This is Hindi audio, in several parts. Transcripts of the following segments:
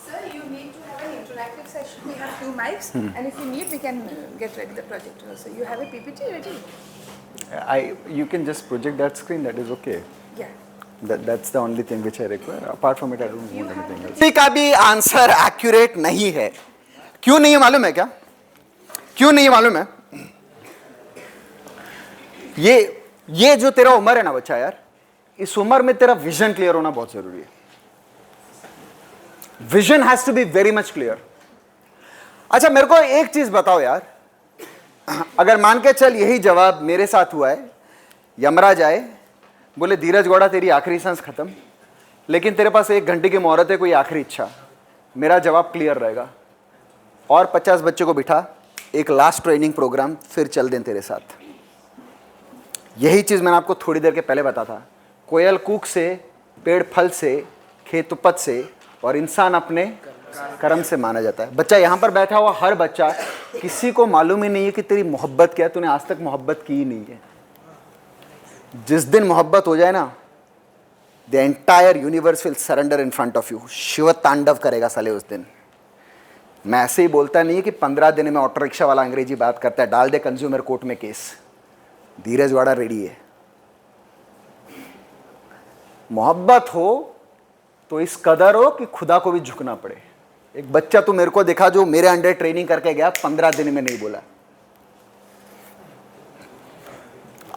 Sir, you need to have an interactive session. We have 2 mics, and if you need, we can get ready the projector also. You have a PPT ready? You can just project that screen, that is okay. Yeah. That's the only thing which I require. Apart from it, I don't want anything else. किसी का भी आंसर एक्यूरेट नहीं है. क्यों नहीं है मालूम है क्या? क्यों नहीं है मालूम है? ये जो तेरा उम्र है ना बच्चा यार, इस उम्र में तेरा विजन क्लियर होना बहुत जरूरी है. Vision has to be very much clear. अच्छा मेरे को एक चीज बताओ यार, अगर मान के चल यही जवाब मेरे साथ हुआ है, यमराज आए बोले धीरज गौड़ा तेरी आखिरी सांस खत्म, लेकिन तेरे पास 1 घंटे की मोहलत है, कोई आखिरी इच्छा, मेरा जवाब क्लियर रहेगा. और 50 बच्चों को बिठा, एक लास्ट ट्रेनिंग प्रोग्राम, फिर चल दें तेरे साथ. यही चीज मैंने आपको थोड़ी देर के पहले बता था. कोयल कूक से, पेड़ फल से, खेत उपज से, और इंसान अपने कर्म से माना जाता है. बच्चा यहां पर बैठा हुआ हर बच्चा, किसी को मालूम ही नहीं है कि तेरी मोहब्बत क्या है. तूने आज तक मोहब्बत की ही नहीं है. जिस दिन मोहब्बत हो जाए ना, the entire universe will surrender in front of you. Shiva तांडव करेगा साले उस दिन. मैं ऐसे ही बोलता नहीं है कि 15 दिन में ऑटो रिक्शा वाला अंग्रेजी बात करता है, डाल दे कंज्यूमर कोर्ट में केस. धीरज वाड़ा रेडी है. मोहब्बत हो तो इस कदर हो कि खुदा को भी झुकना पड़े. एक बच्चा तू मेरे को देखा जो मेरे अंडर ट्रेनिंग करके गया, 15 दिन में नहीं बोला.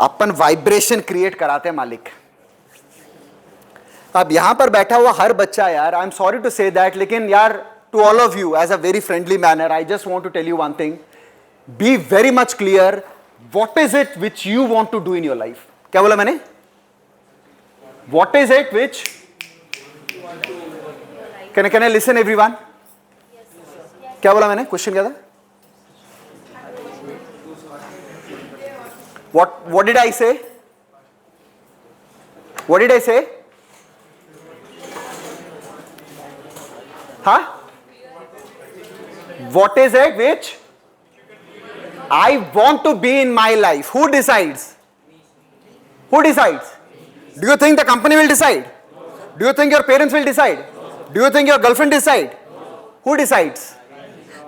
अपन वाइब्रेशन क्रिएट कराते हैं मालिक. अब यहां पर बैठा हुआ हर बच्चा यार, I am sorry to say that, लेकिन यार to all of you as a very friendly manner, I just want to tell you one thing. Be very much clear, what is it which you want to do in your life. क्या बोला मैंने? What is it which can I listen everyone? क्या बोला मैंने? क्वेश्चन क्या था? What did I say? What did I say? Huh? What is it which I want to be in my life? Who decides? Who decides? Do you think the company will decide? Do you think your parents will decide? Do you think your girlfriend decide? Who decides?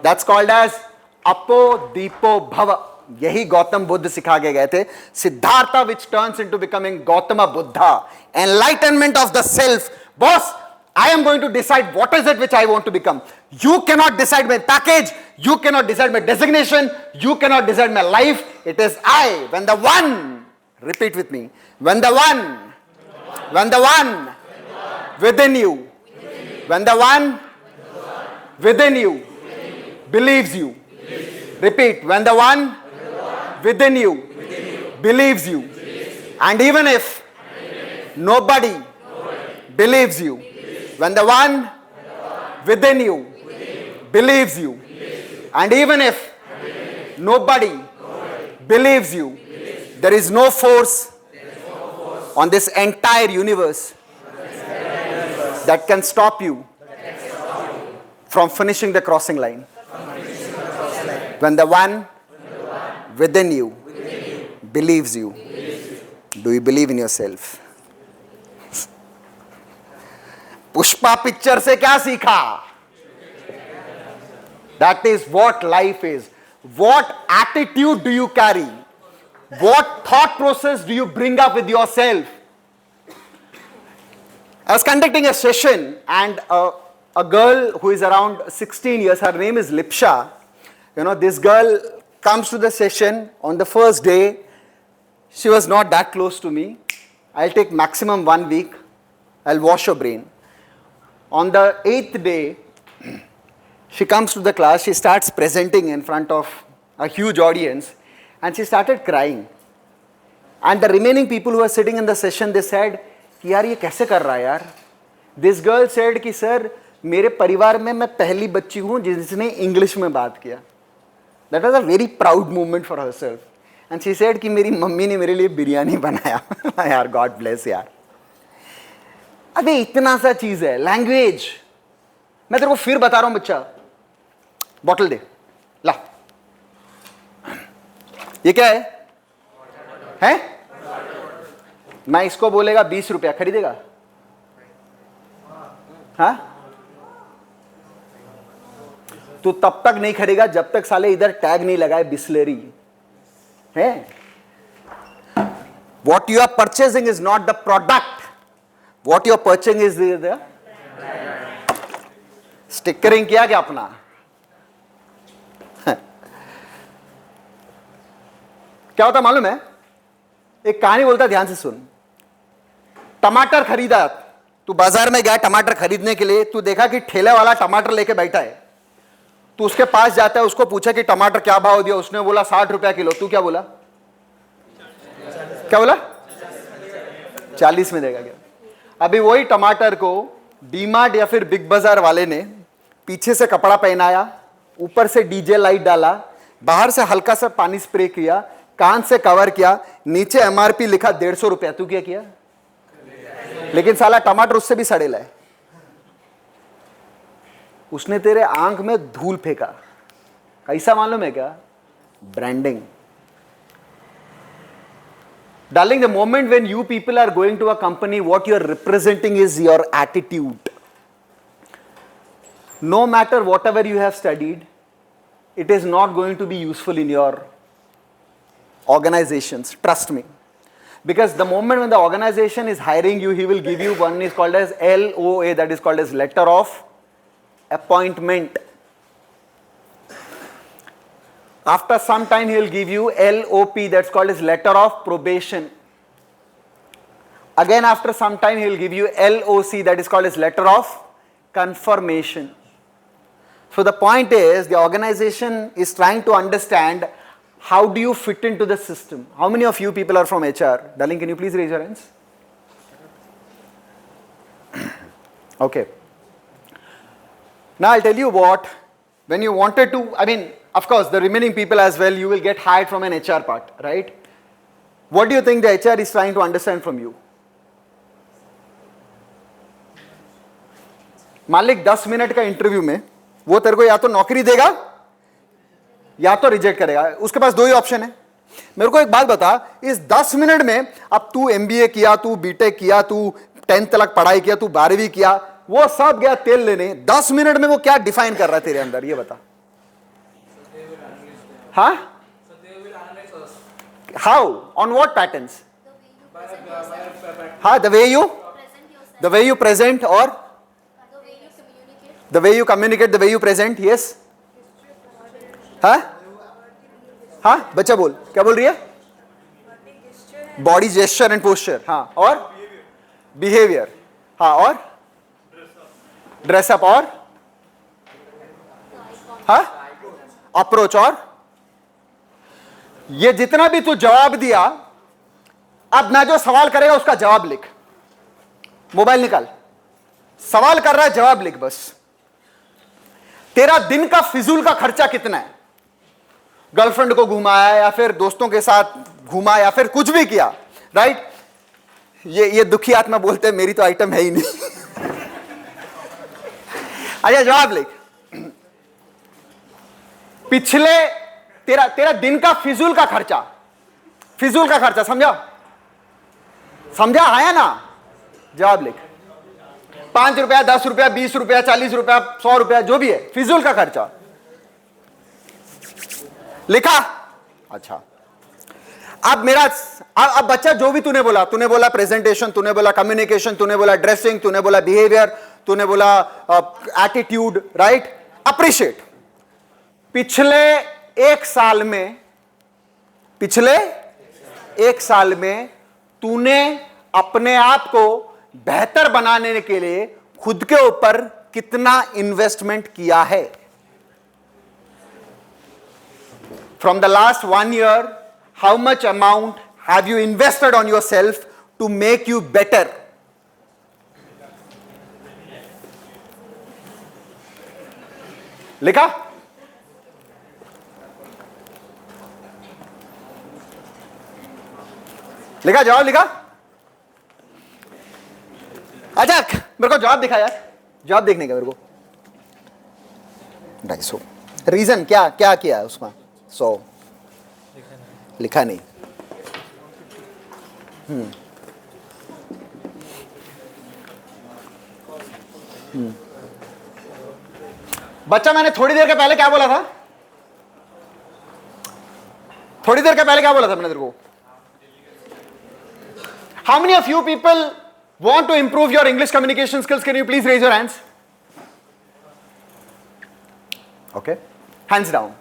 That's called as Apo Deepo Bhava. यही गौतम बुद्ध सिखा के गए थे. Siddhartha which turns into becoming Gautam Buddha. Enlightenment of the self. Boss, I am going to decide what is it which I want to become. You cannot decide my package. You cannot decide my designation. You cannot decide my life. It is I. When the one, repeat with me. When the one within you, when the one within you believes you. Repeat. When the one within you believes you. And even if nobody believes you, when the one within you believes you, and even if nobody believes you, there is no force on this entire universe that can stop you from finishing the crossing line. When the one within you believes you, do you believe in yourself? Pushpa picture से क्या सीखा? That is what life is. What attitude do you carry? What thought process do you bring up with yourself? I was conducting a session and a girl who is around 16 years, her name is Lipsha. You know, this girl comes to the session on the first day. She was not that close to me. I'll take maximum 1 week. I'll wash her brain. On the 8th day, she comes to the class. She starts presenting in front of a huge audience, and she started crying. And the remaining people who were sitting in the session, they said, कि यार ये कैसे कर रहा है यार? This girl said कि सर मेरे परिवार में मैं पहली बच्ची हूँ जिसने इंग्लिश में बात किया. That was a very proud moment for herself. And she said कि मेरी मम्मी ने मेरे लिए बिरयानी बनाया. यार God bless यार. अबे इतना सा चीज है, लैंग्वेज. मैं तेरे को फिर बता रहा हूं बच्चा, बॉटल दे, ला. ये क्या है? मैं इसको बोलेगा 20 रुपया, खरीदेगा? हाँ, तू तब तक नहीं खरीदेगा जब तक साले इधर टैग नहीं लगाए बिस्लेरी है। What you are purchasing is not the product, what you are purchasing is the stickering किया क्या अपना? क्या होता मालूम है? एक कहानी बोलता, ध्यान से सुन। टमाटर खरीदा, तू बाजार में गया टमाटर खरीदने के लिए, तू देखा कि ठेले वाला टमाटर लेके बैठा है, तू उसके पास जाता है, उसको पूछा कि टमाटर क्या भाव दिया, उसने बोला 60 रुपया किलो। तू क्या बोला? क्या बोला? 40 में देगा क्या? अभी वही टमाटर को डीमार्ट या फिर बिग बाजार वाले ने पीछे से कपड़ा पहनाया, ऊपर से डीजे लाइट डाला, बाहर से हल्का सा पानी स्प्रे किया, कान से कवर किया, नीचे एमआरपी लिखा 150 रुपया। तू क्या किया? लेकिन साला टमाटर उससे भी सड़ेला है। उसने तेरे आंख में धूल फेंका। कैसा मालूम है क्या? Branding. Darling, the moment when you people are going to a company, what you are representing is your attitude. No matter whatever you have studied, it is not going to be useful in your organizations. Trust me. Because the moment when the organization is hiring you, he will give you one is called as LOA, that is called as letter of appointment. After some time, he will give you LOP, that's called as letter of probation. Again, after some time, he will give you LOC, that is called as letter of confirmation. So the point is, the organization is trying to understand how do you fit into the system. How many of you people are from HR? Darling, can you please raise your hands? Okay. Now I'll tell you what, when you wanted to, I mean, of course, the remaining people as well, you will get hired from an HR part, right? What do you think the HR is trying to understand from you? मालिक 10 मिनट का इंटरव्यू में वो तेरे को या तो नौकरी देगा या तो रिजेक्ट करेगा। उसके पास दो ही ऑप्शन है। मेरे को एक बात बता, इस 10 मिनट में अब तू MBA किया, तू BTech किया, तू 10th तक पढ़ाई किया, तू 12वीं किया, वो सब गया तेल लेने, 10 मिनट में वो क्या डिफाइन कर रहा है तेरे अंदर, ये बता। हाँ, हाउ, ऑन व्हाट पैटर्न्स? हाँ, द वे यू प्रेजेंट और the way you communicate, the way you present, yes. हाँ हाँ, बच्चा बोल, क्या बोल रही है? बॉडी जेस्चर एंड पोस्चर, हाँ, और बिहेवियर, हाँ, और ड्रेसअप, और हाँ, अप्रोच, और ये जितना भी तू जवाब दिया, अब मैं जो सवाल करेगा उसका जवाब लिख। मोबाइल निकाल, सवाल कर रहा है, जवाब लिख बस। तेरा दिन का फिजूल का खर्चा कितना है? गर्लफ्रेंड को घुमाया या फिर दोस्तों के साथ घुमा या फिर कुछ भी किया, राइट? ये दुखी आत्मा बोलते हैं मेरी तो आइटम है ही नहीं। अच्छा, जवाब लिख। पिछले तेरा दिन का फिजूल का खर्चा, समझा? समझा है ना? जवाब लिख। 5 रुपया, 10 रुपया, 20 रुपया, 40 रुपया, 100 रुपया, जो भी है फिजूल का खर्चा लिखा। अच्छा, अब बच्चा जो भी तूने बोला प्रेजेंटेशन, तूने बोला कम्युनिकेशन, तूने बोला ड्रेसिंग, तूने बोला बिहेवियर, तूने बोला एटीट्यूड, राइट? अप्रिशिएट। पिछले एक साल में तूने अपने आप को बेहतर बनाने के लिए खुद के ऊपर कितना इन्वेस्टमेंट किया है? From the last 1 year, how much amount have you invested on yourself to make you better? लिखा? जवाब लिखा? अच्छा, मेरे को जवाब दिखा यार, जवाब देखने का मेरे को। 250 रीजन क्या किया है उसमें? 100 लिखा नहीं। बच्चा मैंने थोड़ी देर के पहले क्या बोला था? थोड़ी देर के पहले क्या बोला था मैंने तेरे को? How many of you people want to improve your English communication skills? Can you please raise your hands? Okay, hands down.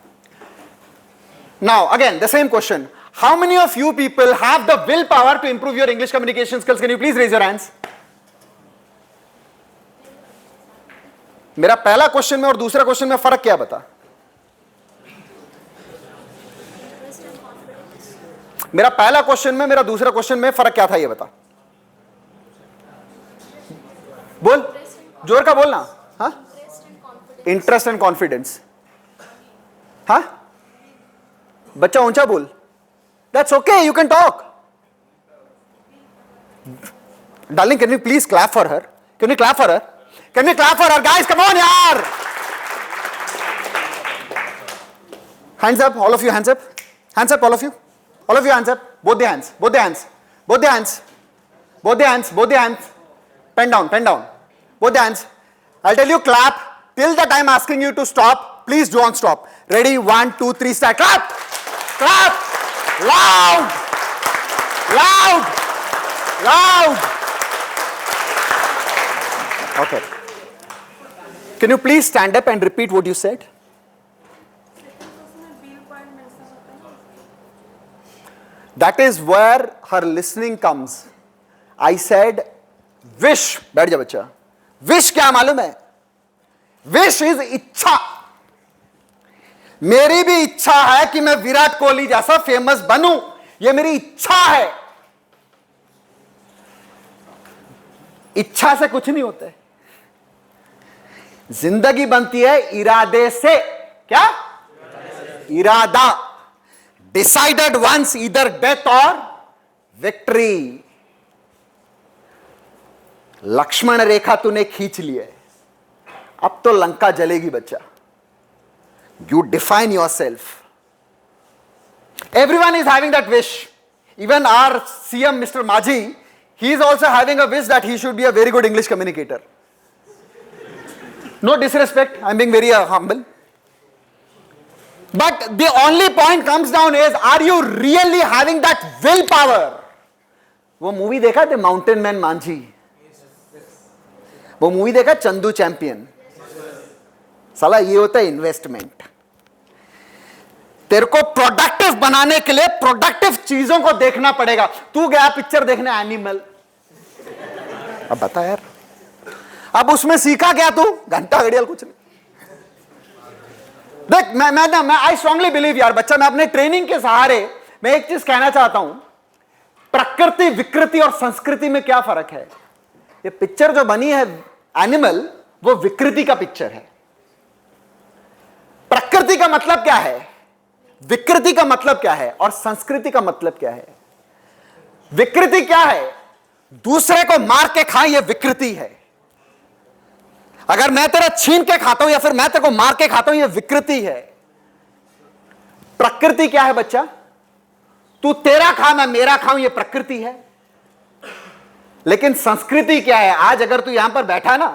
Now again the same question. How many of you people have the willpower to improve your English communication skills? Can you please raise your hands? मेरा पहला क्वेश्चन में और दूसरा क्वेश्चन में फर्क क्या बता? मेरा पहला क्वेश्चन में मेरा दूसरा क्वेश्चन में फर्क क्या था ये बता? बोल, जोर का बोलना. हाँ, इंटरेस्ट एंड कॉन्फिडेंस. हाँ, बच्चा ऊंचा बोल. That's okay, you can talk. Darling, can we please clap for her? Can we clap for her? Can we clap for her? Guys, come on, yaar! Hands up, all of you, hands up. Hands up, all of you. All of you, hands up. Both the hands, both the hands, both the hands. Both the hands, both the hands. Pen down, pen down. Both the hands. I'll tell you, clap till the time asking you to stop. Please don't stop. Ready? 1, 2, 3, start. Clap! Clap! Loud! Loud! Loud! Okay. Can you please stand up and repeat what you said? That is where her listening comes. I said, wish. बैठ जा बच्चा. Wish क्या मालूम है? Wish is इच्छा. मेरी भी इच्छा है कि मैं विराट कोहली जैसा फेमस बनूं. ये मेरी इच्छा है. इच्छा से कुछ नहीं होता है. जिंदगी बनती है इरादे से. क्या? इरादा. Decided once, either death or victory. Lakshman रेखा तूने खींच ली है. अब तो लंका जलेगी बच्चा. You define yourself. Everyone is having that wish. Even our CM, Mr. Maji, he is also having a wish that he should be a very good English communicator. No disrespect, I am being very humble. But the only point comes down is, are you really having that willpower? वो मूवी देखा थे माउंटेन मैन मांझी? वो मूवी देखा चंदू चैंपियन? साला ये होता है इन्वेस्टमेंट. तेरे को प्रोडक्टिव बनाने के लिए प्रोडक्टिव चीजों को देखना पड़ेगा. तू गया पिक्चर देखने एनिमल. अब बता यार, अब उसमें सीखा क्या तू? घंटा घड़ियाल कुछ नहीं. देख मैं आई स्ट्रांगली बिलीव यार बच्चा, मैं अपने ट्रेनिंग के सहारे मैं एक चीज कहना चाहता हूं. प्रकृति, विकृति और संस्कृति में क्या फर्क है? ये पिक्चर जो बनी है एनिमल, वो विकृति का पिक्चर है. प्रकृति का मतलब क्या है, विकृति का मतलब क्या है, और संस्कृति का मतलब क्या है? विकृति क्या है? दूसरे को मार के खाएं, ये विकृति है. अगर मैं तेरा छीन के खाता हूं या फिर मैं तेरे को मार के खाता हूं, ये विकृति है. प्रकृति क्या है बच्चा? तू तेरा खा, मैं मेरा खाऊं, ये प्रकृति है. लेकिन संस्कृति क्या है? आज अगर तू यहां पर बैठा ना,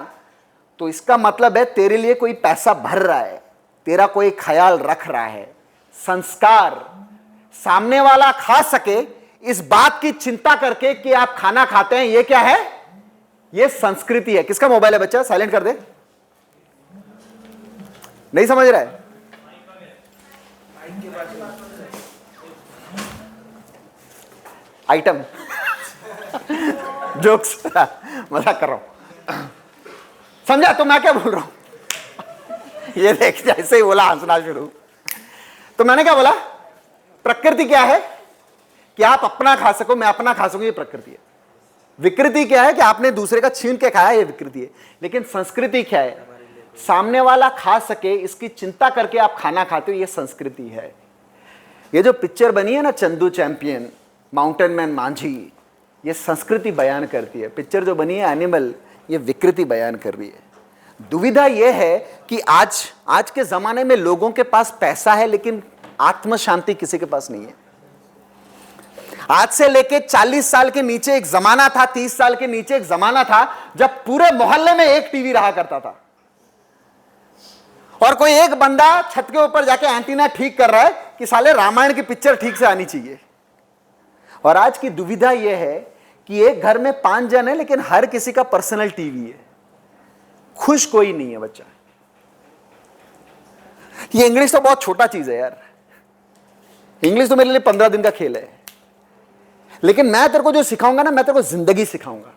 तो इसका मतलब है तेरे लिए कोई पैसा भर रहा है, तेरा कोई ख्याल रख रहा है. संस्कार, सामने वाला खा सके इस बात की चिंता करके कि आप खाना खाते हैं, ये क्या है? ये संस्कृति है. किसका मोबाइल है बच्चा? साइलेंट कर दे. नहीं समझ रहा है? आइटम जोक्स मजाक कर रहा हूं. समझा तो मैं क्या बोल रहा हूं? ये देख, जैसे ही बोला हंसना शुरू. तो मैंने क्या बोला? प्रकृति क्या है? कि आप अपना खा सको, मैं अपना खा सकूं, ये प्रकृति है. विकृति क्या है? कि आपने दूसरे का छीन के खाया, ये विकृति है. लेकिन संस्कृति क्या है? सामने वाला खा सके इसकी चिंता करके आप खाना खाते हो, ये संस्कृति है. ये जो पिक्चर बनी है ना, Chandu champion, mountain man Manjhi, ये संस्कृति बयान करती है. पिक्चर जो बनी है एनिमल, ये विकृति बयान कर रही है. दुविधा यह है कि आज के जमाने में लोगों के पास पैसा है, लेकिन आत्म शांति किसी के पास नहीं है. आज से लेके 40 साल के नीचे एक जमाना था, 30 साल के नीचे एक जमाना था जब पूरे मोहल्ले में एक टीवी रहा करता था और कोई एक बंदा छत के ऊपर जाके एंटीना ठीक कर रहा है कि साले रामायण की पिक्चर ठीक से आनी चाहिए। और आज की दुविधा यह है कि एक घर में 5 जन है लेकिन हर किसी का पर्सनल टीवी है, खुश कोई नहीं है बच्चा। ये इंग्लिश तो बहुत छोटा चीज है यार, इंग्लिश तो मेरे लिए 15 दिन का खेल है, लेकिन मैं तेरे को जो सिखाऊंगा ना, मैं तेरे को जिंदगी सिखाऊंगा।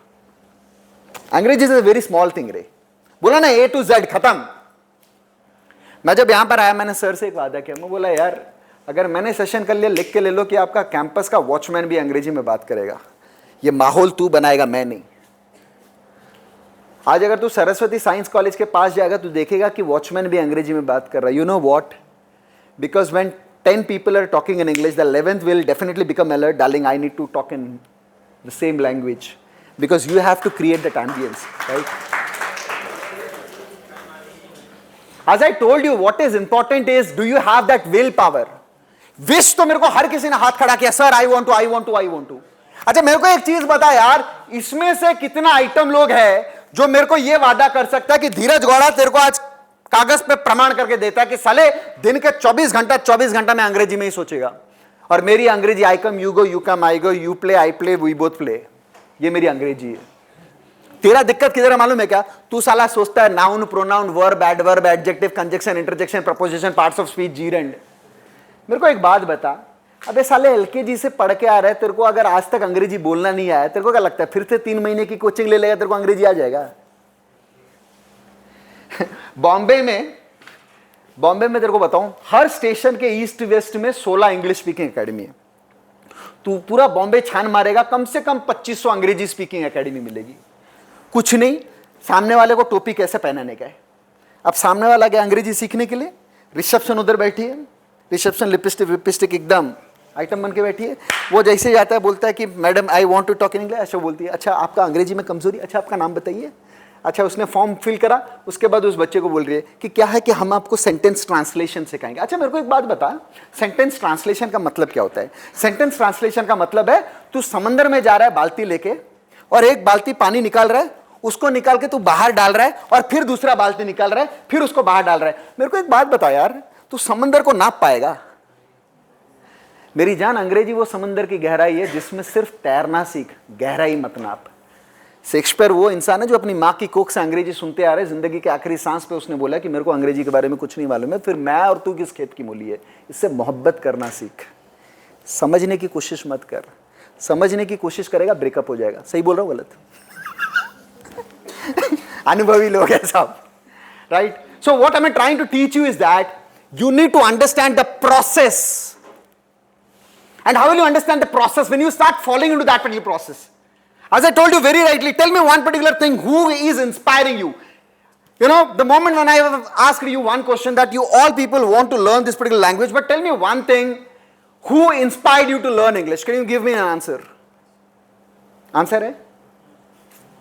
अंग्रेजी is a very small thing रे, बोला ना A to Z खत्म। मैं जब यहां पर आया मैंने सर से एक वादा किया, मैं बोला यार अगर मैंने सेशन कर लिया, लिख के ले लो कि आपका कैंपस का वॉचमैन भी अंग्रेजी में बात करेगा, ये माहौल तू बनाएगा, मैं नहीं। आज अगर तू सरस्वती साइंस कॉलेज के पास जाएगा तू देखेगा कि वॉचमैन भी अंग्रेजी में बात कर रहा है। You know what, because when 10 people are talking in English, the 11th will definitely become alert, darling, I need to talk in the same language, because you have to create that ambience, right? As I told you, what is important is, do you have that willpower? Wish तो मेरे को हर किसी ने हाथ खड़ा किया, सर I want to. अच्छा मेरे को एक चीज बता यार, इसमें से कितना आइटम लोग हैं जो मेरे को ये वादा कर सकता है कि धीरज गौड़ा तेरे को आज कागज पे प्रमाण करके देता है कि साले दिन के 24 घंटा में अंग्रेजी में ही सोचेगा, और मेरी अंग्रेजी I come you go, you come I go, you play I play, we both play, ये मेरी अंग्रेजी है। तेरा दिक्कत किधर है मालूम है क्या? तू साला सोचता है noun, pronoun, verb, adverb, adjective, conjunction, interjection, preposition, parts of speech, जीरेंड। मेरे को एक बात बता, अबे साले एलकेजी से पढ़ के आ रहा है, तेरे को अगर आज तक अंग्रेजी बोलना नहीं आया, तेरे को क्या लगता है फिर से 3 महीने की कोचिंग ले लेगा तेरे को अंग्रेजी आ जाएगा? बॉम्बे में तेरे को बताऊं, हर स्टेशन के ईस्ट वेस्ट में 16 इंग्लिश स्पीकिंग एकेडमी है। तू पूरा बॉम्बे छान मारेगा, कम से कम 2500 अंग्रेजी स्पीकिंग एकेडमी मिलेगी। कुछ नहीं, सामने वाले को टोपी कैसे पहनाने का है। अब सामने वाला गया अंग्रेजी सीखने के लिए, रिसेप्शन उधर बैठी है, रिसेप्शन लिपस्टिक एकदम आइटम बन के बैठी है। वो जैसे जाता है बोलता है कि madam I want to talk in English, अच्छा बोलती है, अच्छा आपका अंग्रेजी में कमजोरी, अच्छा आपका नाम बताइए। अच्छा उसने फॉर्म फिल करा, उसके बाद उस बच्चे को बोल रही है कि क्या है कि हम आपको सेंटेंस ट्रांसलेशन सिखाएंगे। अच्छा मेरे को एक बात बता, सेंटेंस ट्रांसलेशन का मतलब क्या होता है? सेंटेंस ट्रांसलेशन का मतलब है तू समंदर में जा रहा है बाल्टी लेके, और एक बाल्टी पानी निकाल रहा है, उसको निकाल के तू बाहर डाल रहा है, और फिर दूसरा बाल्टी निकाल रहा है, फिर उसको बाहर डाल रहा है। मेरे को एक बात बता यार, तू समंदर को नाप पाएगा? मेरी जान, अंग्रेजी वो समंदर की गहराई है जिसमें सिर्फ तैरना सीख, गहराई मत नाप। शेक्सपियर वो इंसान है जो अपनी माँ की कोख से अंग्रेजी सुनते आ रहे, जिंदगी के आखिरी सांस पे उसने बोला कि मेरे को अंग्रेजी के बारे में कुछ नहीं मालूम है। फिर मैं और तू किस खेत की मूली है? इससे मोहब्बत करना सीख, समझने की कोशिश मत कर। समझने की कोशिश करेगा ब्रेकअप हो जाएगा। सही बोल रहा हूँ गलत? अनुभवी लोग हैं साहब, right? So what I am trying to teach you is that you need to understand the process. And how will you understand the process? When you start falling into that particular process. As I told you very rightly, tell me one particular thing, who is inspiring you? You know, the moment when I have asked you one question that you all people want to learn this particular language, but tell me one thing, who inspired you to learn English? Can you give me an answer? Answer है?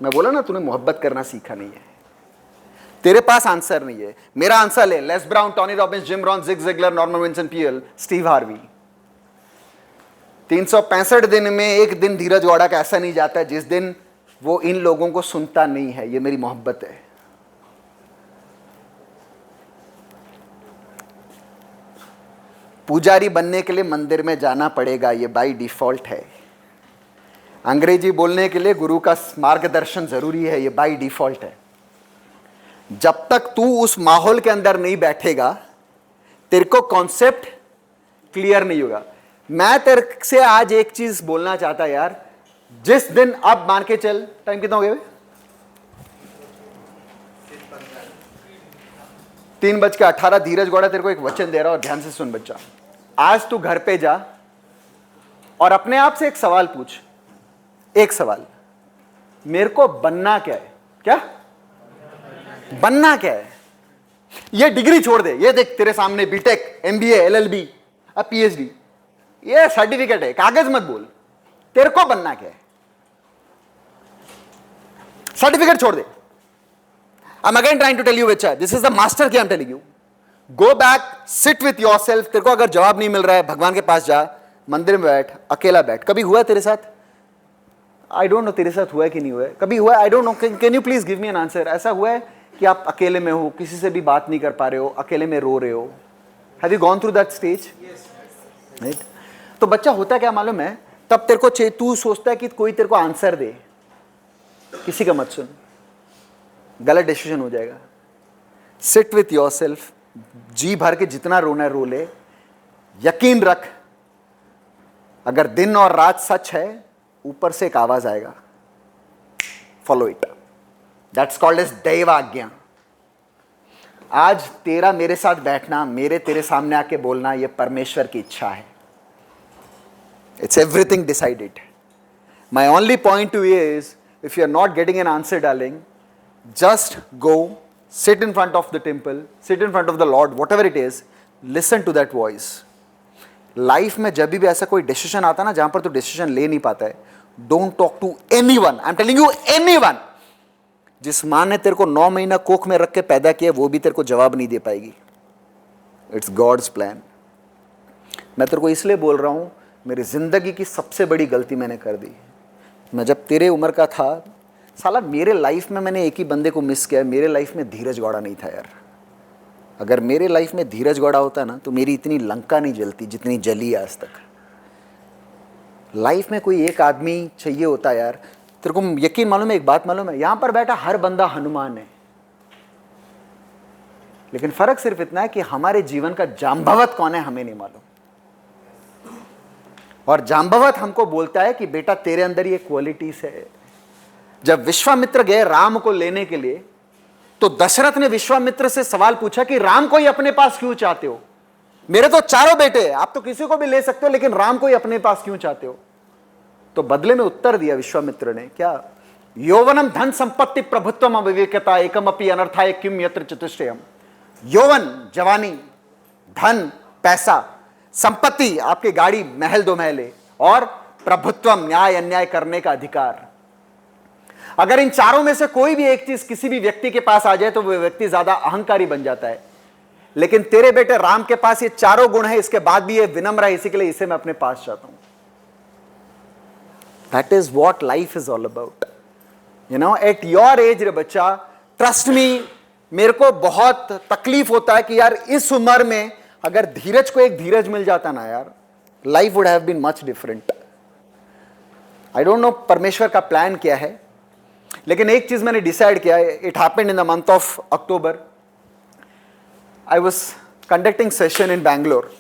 मैं बोला ना तूने मोहब्बत करना सीखा नहीं है, तेरे पास आंसर नहीं है। मेरा आंसर है Les Brown, Tony Robbins, Jim Rohn, Zig Ziglar, Norman Vincent Peale, Steve Harvey. 365 दिन में एक दिन धीरज गौड़ा का ऐसा नहीं जाता है जिस दिन वो इन लोगों को सुनता नहीं है। ये मेरी मोहब्बत है। पुजारी बनने के लिए मंदिर में जाना पड़ेगा, ये बाय डिफॉल्ट है। अंग्रेजी बोलने के लिए गुरु का मार्गदर्शन जरूरी है, ये बाय डिफॉल्ट है। जब तक तू उस माहौल के अंदर नहीं बैठेगा, तेरे को कॉन्सेप्ट क्लियर नहीं होगा। मैं तेरे से आज एक चीज बोलना चाहता यार, जिस दिन अब मान के चल, टाइम कितना हो गया? 3:18। धीरज गौड़ा तेरे को एक वचन दे रहा और ध्यान से सुन बच्चा। आज तू घर पे जा और अपने आप से एक सवाल पूछ, एक सवाल, मेरे को बनना क्या है? क्या बनना क्या है? ये डिग्री छोड़ दे, ये देख तेरे सामने बीटेक, एमबीए, एलएलबी, अब पीएचडी, ये सर्टिफिकेट है, कागज मत बोल। तेरे को बनना क्या है? सर्टिफिकेट छोड़ दे। I'm again trying to tell you बच्चा, this is the master key I'm telling you. Go back, sit with yourself. तेरे को अगर जवाब नहीं मिल रहा है, भगवान के पास जा, मंदिर में बैठ, अकेला बैठ। कभी हुआ है तेरे साथ? आई डोंट नो तेरे साथ हुआ है कि नहीं हुआ है। कभी हुआ है? आई don't no, can you please give me an answer. ऐसा हुआ है कि आप अकेले में हो, किसी से भी बात नहीं कर पा रहे हो, अकेले में रो रहे हो? Have you gone through that stage? Right. तो बच्चा होता क्या मालूम है, तब तेरे को तू सोचता है कि कोई तेरे को आंसर दे, किसी का मत सुन, गलत डिसीजन हो जाएगा। सिट विथ योरसेल्फ, जी भर के जितना रोना है रो ले। यकीन रख, अगर दिन और रात सच है, ऊपर से एक आवाज आएगा, follow it. That's called as दैव आज्ञा। आज तेरा मेरे साथ बैठना, मेरे तेरे सामने आके बोलना, यह परमेश्वर की इच्छा है। It's everything decided. My only point to is, if you are not getting an answer darling, just go sit in front of the temple, sit in front of the Lord, whatever it is, listen to that voice. Life में जब भी ऐसा कोई डिसीजन आता ना जहां पर तू डिसीजन ले नहीं पाता है, don't talk to anyone. I am telling you, anyone. जिस मां ने तेरे को 9 महीना कोख में रख के पैदा किया, वो भी तेरे को जवाब नहीं दे पाएगी। It's God's plan. मैं तेरे को इसलिए बोल रहा हूं, मेरी जिंदगी की सबसे बड़ी गलती मैंने कर दी। मैं जब तेरे उम्र का था, साला मेरे लाइफ में मैंने एक ही बंदे को मिस किया, मेरे लाइफ में धीरज गौड़ा नहीं था यार। अगर मेरे लाइफ में धीरज गौड़ा होता ना, तो मेरी इतनी लंका नहीं जलती जितनी जली है आज तक। लाइफ में कोई एक आदमी चाहिए होता यार। तेरे को यकीन मालूम है, एक बात मालूम है, यहां पर बैठा हर बंदा हनुमान है, लेकिन फर्क सिर्फ इतना है कि हमारे जीवन का जांबवत कौन है हमें नहीं मालूम। और जांबवत हमको बोलता है कि बेटा तेरे अंदर ये क्वालिटीज है। जब विश्वामित्र गए राम को लेने के लिए, तो दशरथ ने विश्वामित्र से सवाल पूछा कि राम को ही अपने पास क्यों चाहते हो? मेरे तो चारों बेटे हैं, आप तो किसी को भी ले सकते हो, लेकिन राम को ही अपने पास क्यों चाहते हो? तो बदले में उत्तर दिया विश्वामित्र ने, क्या? यौवनम धन संपत्ति प्रभुत्वम अविवेकता एकम अपि अनर्थाय किम यत्र चतुष्टयम। यौवन जवानी, धन पैसा, संपत्ति आपकी गाड़ी महल दो महले, और प्रभुत्वम न्याय अन्याय करने का अधिकार। अगर इन चारों में से कोई भी एक चीज किसी भी व्यक्ति के पास आ जाए तो वह व्यक्ति ज्यादा अहंकारी बन जाता है। लेकिन तेरे बेटे राम के पास ये चारों गुण है, इसके बाद भी ये विनम्र है, इसी के लिए इसे मैं अपने पास चाहता हूं। That is what life is all about. You know, at your age रे बच्चा, ट्रस्ट मी, मेरे को बहुत तकलीफ होता है कि यार इस उम्र में अगर धीरज को एक धीरज मिल जाता ना यार, life would have been much different. I don't know परमेश्वर का प्लान क्या है, लेकिन एक चीज मैंने डिसाइड किया। It happened in the month of October. I was conducting session in Bangalore.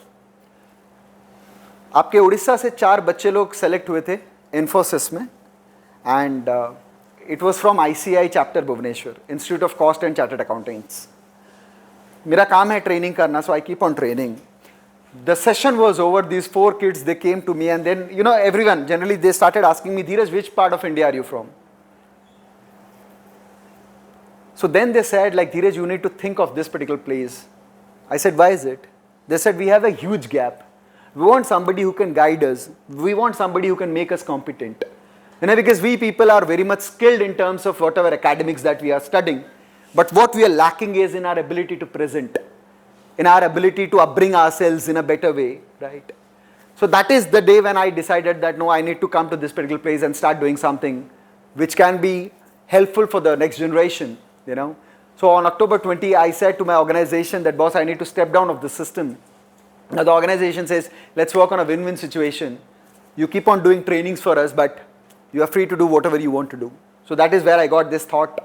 आपके उड़ीसा से 4 बच्चे लोग सेलेक्ट हुए थे इन्फोसिस में, and it was from ICI chapter Bhubaneswar, institute of cost and chartered accountants. मेरा काम है ट्रेनिंग करना, so I keep on training. The session was over. These 4 kids, they came to me, and then, you know, everyone generally they started asking me, Dheeraj, which part of India are you from? So then they said, like, Dheeraj, you need to think of this particular place. I said, why is it? They said, we have a huge gap. We want somebody who can guide us. We want somebody who can make us competent. You know, because we people are very much skilled in terms of whatever academics that we are studying. But what we are lacking is in our ability to present, in our ability to upbring ourselves in a better way, right? So that is the day when I decided that no, I need to come to this particular place and start doing something which can be helpful for the next generation, you know. So on October 20, I said to my organization that, boss, I need to step down of the system. Now the organization says, let's work on a win-win situation. You keep on doing trainings for us, but you are free to do whatever you want to do. So that is where I got this thought.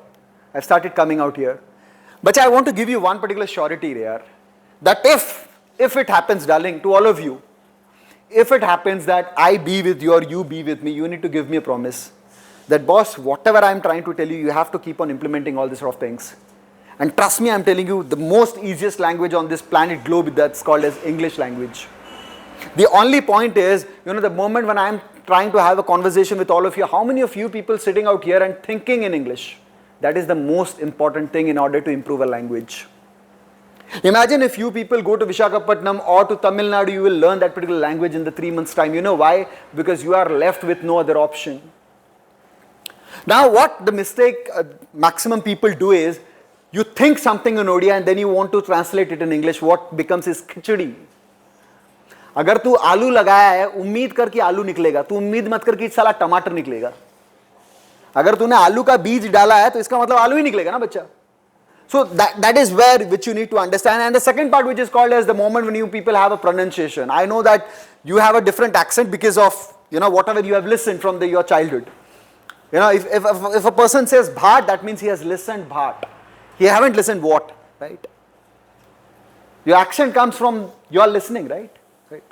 I started coming out here. But I want to give you one particular surety here, that if it happens, darling, to all of you, if it happens that I be with you or you be with me, you need to give me a promise that, boss, whatever I'm trying to tell you, you have to keep on implementing all these sort of things. And trust me, I'm telling you, the most easiest language on this planet globe, that's called as English language. The only point is, you know, the moment when I'm trying to have a conversation with all of you, how many of you people sitting out here and thinking in English? That is the most important thing in order to improve a language. Imagine if you people go to Visakhapatnam or to Tamil Nadu, you will learn that particular language in the 3 months' time. You know why? Because you are left with no other option. Now, what the mistake maximum people do is, you think something in Odia and then you want to translate it in English. What becomes is khichdi. अगर तू आलू लगाया है उम्मीद कर कि आलू निकलेगा, तू उम्मीद मत कर कि साला टमाटर निकलेगा। अगर तूने आलू का बीज डाला है तो इसका मतलब आलू ही निकलेगा ना बच्चा। So that is where which you need to understand. And the second part, which is called as the moment when you people have a pronunciation. I know that you have a different accent because of whatever you have listened from your childhood. If a person says bhat, that means he has listened bhat. He haven't listened what, right? Your accent comes from your listening, right?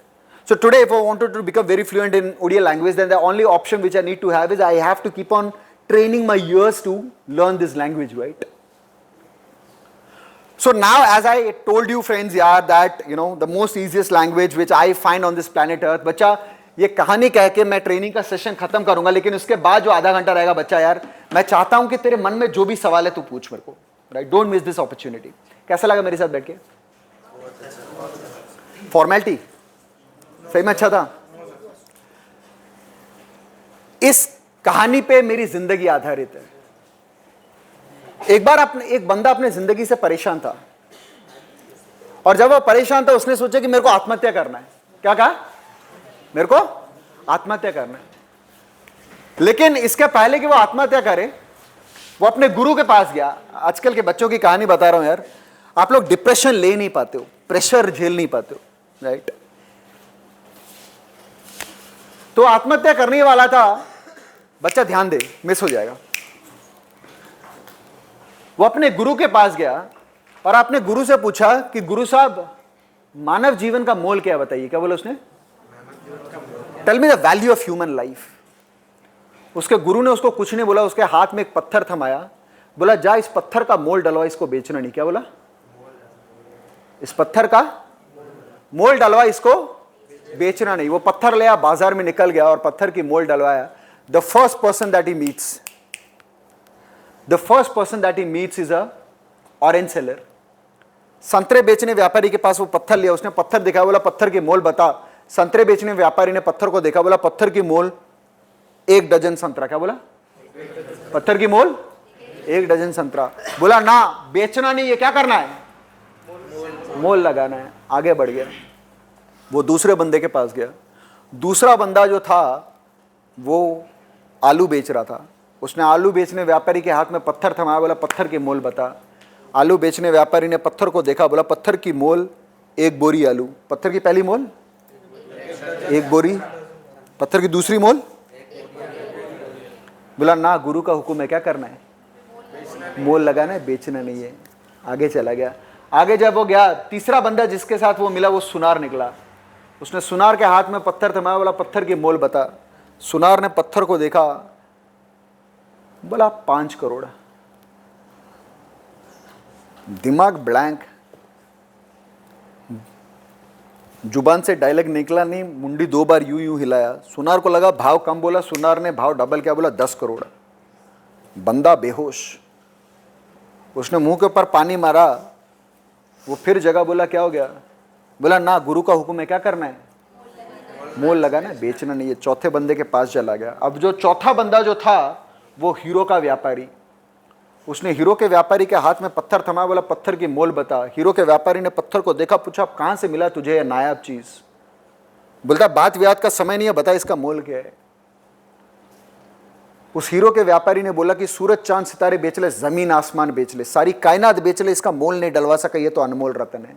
So today, if I wanted to become very fluent in Odia language, then the only option which I need to have is I have to keep on training my ears to learn this language, right? So now, as I told you friends, that the most easiest language which I find on this planet Earth, बच्चा ये कहानी कह के मैं ट्रेनिंग का सेशन खत्म करूंगा, लेकिन उसके बाद जो आधा घंटा रहेगा बच्चा यार, मैं चाहता हूं कि तेरे मन में जो भी सवाल है तू पूछ मेरे को, right? Don't miss this opportunity. कैसा लगा मेरे साथ बैठ के? फॉर्मेलिटी सही में अच्छा था। इस कहानी पे मेरी जिंदगी आधारित है। एक बार एक बंदा अपने जिंदगी से परेशान था, और जब वो परेशान था उसने सोचा कि मेरे को आत्महत्या करना है। क्या कहा? मेरे को आत्महत्या करना है। लेकिन इसके पहले कि वो आत्महत्या करे, वो अपने गुरु के पास गया। आजकल के बच्चों की कहानी बता रहा हूं यार, आप लोग डिप्रेशन ले नहीं पाते हो, प्रेशर झेल नहीं पाते हो, राइट? तो आत्महत्या करने वाला था बच्चा, ध्यान दे मिस हो जाएगा। वो अपने गुरु के पास गया और अपने गुरु से पूछा कि गुरु साहब, मानव जीवन का मोल क्या है बताइए। क्या बोला उसने? Tell me the value of human life. उसके गुरु ने उसको कुछ नहीं बोला, उसके हाथ में एक पत्थर थमाया, बोला जा इस पत्थर का मोल डलवा, इसको बेचना नहीं। क्या बोला? इस पत्थर का मोल डलवा, इसको बेचना नहीं। वो पत्थर ले आया, बाजार में निकल गया और पत्थर की मोल डलवाया। The first person that he meets is a orange seller. संतरे बेचने व्यापारी के पास वो पत्थर लिया, उसने पत्थर दिखाया, बोला पत्थर की मोल बता। संतरे बेचने व्यापारी ने पत्थर को देखा, बोला पत्थर की मोल 1 डजन संतरा। क्या बोला? पत्थर की मोल 1 डजन संतरा। बोला ना, बेचना नहीं है, क्या करना है? मोल लगाना है। आगे बढ़ गया, वो दूसरे बंदे के पास गया। दूसरा बंदा जो था वो आलू बेच रहा था। उसने आलू बेचने व्यापारी के हाथ में पत्थर थमाया, बोला पत्थर की मोल बता। आलू बेचने व्यापारी ने पत्थर को देखा, बोला पत्थर की मोल 1 बोरी आलू। पत्थर की पहली मोल 1 बोरी, पत्थर की दूसरी मोल। बोला ना, गुरु का हुक्म है, क्या करना है? मोल लगाना है, बेचना नहीं है। आगे चला गया। आगे जब वो गया, तीसरा बंदा जिसके साथ वो मिला वो सुनार निकला। उसने सुनार के हाथ में पत्थर थमाया, बोला पत्थर की मोल बता। सुनार ने पत्थर को देखा, बोला 5 करोड़। दिमाग ब्लैंक, जुबान से डायलॉग निकला नहीं, मुंडी 2 बार यूं यूं हिलाया। सुनार को लगा भाव कम बोला, सुनार ने भाव डबल किया, बोला 10 करोड़। बंदा बेहोश, उसने मुंह के ऊपर पानी मारा। वो फिर जगह, बोला क्या हो गया? बोला ना, गुरु का हुक्म है, क्या करना है? मोल लगाना है, बेचना नहीं है। चौथे बंदे के पास चला गया। अब जो चौथा बंदा जो था वो हीरो का व्यापारी। उसने हीरो के व्यापारी के हाथ में पत्थर थमाया, बोला पत्थर की मोल बता। हीरो के व्यापारी ने पत्थर को देखा, पूछा कहां से मिला तुझे यह नायाब चीज? बोलता बात विवाद का समय नहीं है, बता इसका मोल क्या है। उस हीरो के व्यापारी ने बोला कि सूरज चांद सितारे बेच ले, जमीन आसमान बेच ले, सारी कायनात बेच ले, इसका मोल नहीं डलवा सका, ये तो अनमोल रतन है।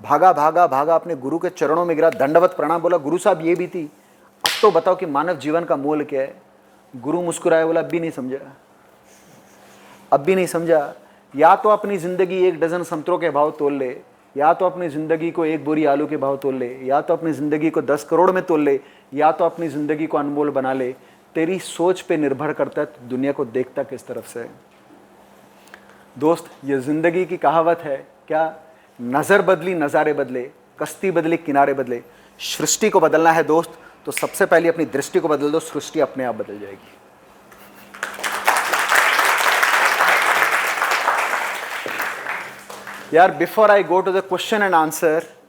भागा भागा भागा, अपने गुरु के चरणों में गिरा, दंडवत प्रणाम, बोला गुरु साहब ये भी थी, अब तो बताओ कि मानव जीवन का मोल क्या है। गुरु मुस्कुराया, बोला अब भी नहीं समझा, अब भी नहीं समझा। या तो अपनी जिंदगी 1 डजन संतरों के भाव तोल ले, या तो अपनी जिंदगी को 1 बोरी आलू के भाव तोल ले, या तो अपनी जिंदगी को 10 करोड़ में तोल ले, या तो अपनी जिंदगी को अनमोल बना ले। तेरी सोच पे निर्भर करता है दुनिया को देखता किस तरफ से। दोस्त, ये जिंदगी की कहावत है क्या? नजर बदली नजारे बदले, कश्ती बदली किनारे बदले। सृष्टि को बदलना है दोस्त, तो सबसे पहले अपनी दृष्टि को बदल दो, सृष्टि अपने आप बदल जाएगी। यार, before I go to the question and answer,